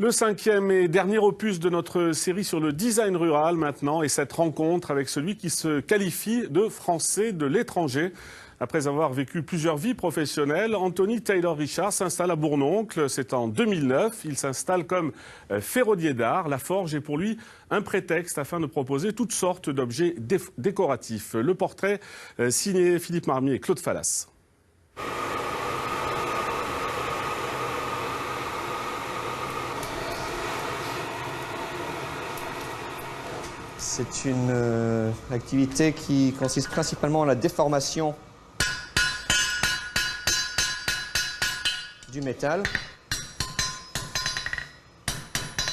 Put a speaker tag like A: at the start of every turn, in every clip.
A: Le cinquième et dernier opus de notre série sur le design rural maintenant, et cette rencontre avec celui qui se qualifie de Français de l'étranger. Après avoir vécu plusieurs vies professionnelles, Anthony Taylor-Richard s'installe à Bournoncle. C'est en 2009. Il s'installe comme ferronnier d'art. La forge est pour lui un prétexte afin de proposer toutes sortes d'objets décoratifs. Le portrait signé Philippe Marmier et Claude Fallas.
B: C'est une activité qui consiste principalement en la déformation du métal.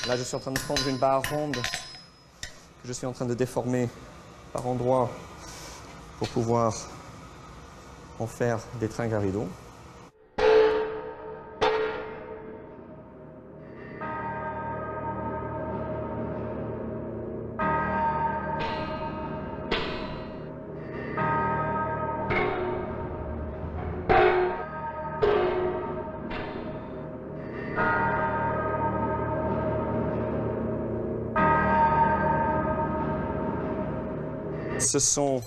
B: Là, je suis en train de prendre une barre ronde que je suis en train de déformer par endroits pour pouvoir en faire des tringles à rideaux. Ce sont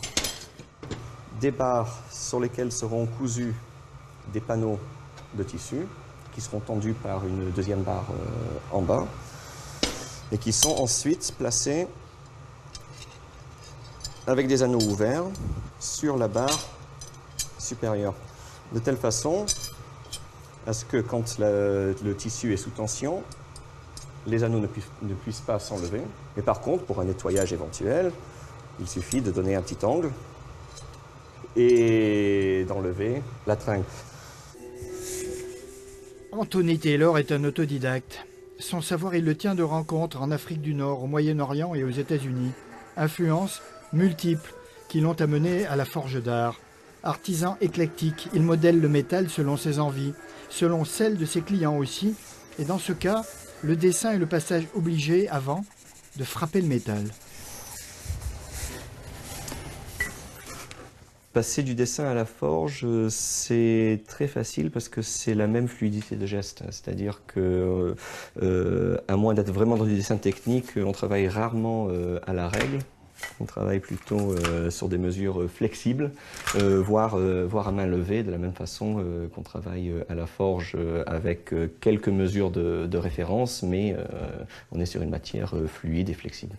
B: des barres sur lesquelles seront cousus des panneaux de tissu qui seront tendus par une deuxième barre en bas et qui sont ensuite placés avec des anneaux ouverts sur la barre supérieure, de telle façon à ce que quand le tissu est sous tension, les anneaux ne puissent pas s'enlever. Mais par contre, pour un nettoyage éventuel, il suffit de donner un petit angle et d'enlever la tringle.
C: Anthony Taylor est un autodidacte. Son savoir, il le tient de rencontres en Afrique du Nord, au Moyen-Orient et aux États-Unis. Influences multiples qui l'ont amené à la forge d'art. Artisan éclectique, il modèle le métal selon ses envies, selon celles de ses clients aussi. Et dans ce cas, le dessin est le passage obligé avant de frapper le métal.
B: Passer du dessin à la forge, c'est très facile parce que c'est la même fluidité de geste. C'est-à-dire que, à moins d'être vraiment dans du dessin technique, on travaille rarement à la règle. On travaille plutôt sur des mesures flexibles, voire à main levée, de la même façon qu'on travaille à la forge avec quelques mesures de référence, mais on est sur une matière fluide et flexible.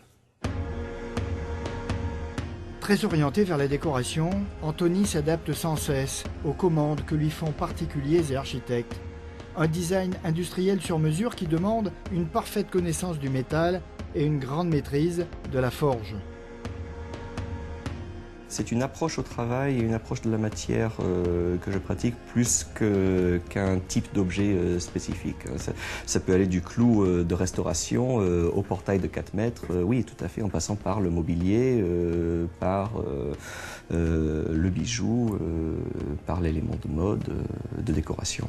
C: Très orienté vers la décoration, Anthony s'adapte sans cesse aux commandes que lui font particuliers et architectes. Un design industriel sur mesure qui demande une parfaite connaissance du métal et une grande maîtrise de la forge.
B: C'est une approche au travail et une approche de la matière que je pratique plus qu'un type d'objet spécifique. Ça peut aller du clou de restauration au portail de 4 mètres, oui, tout à fait, en passant par le mobilier, par le bijou, par l'élément de mode, de décoration.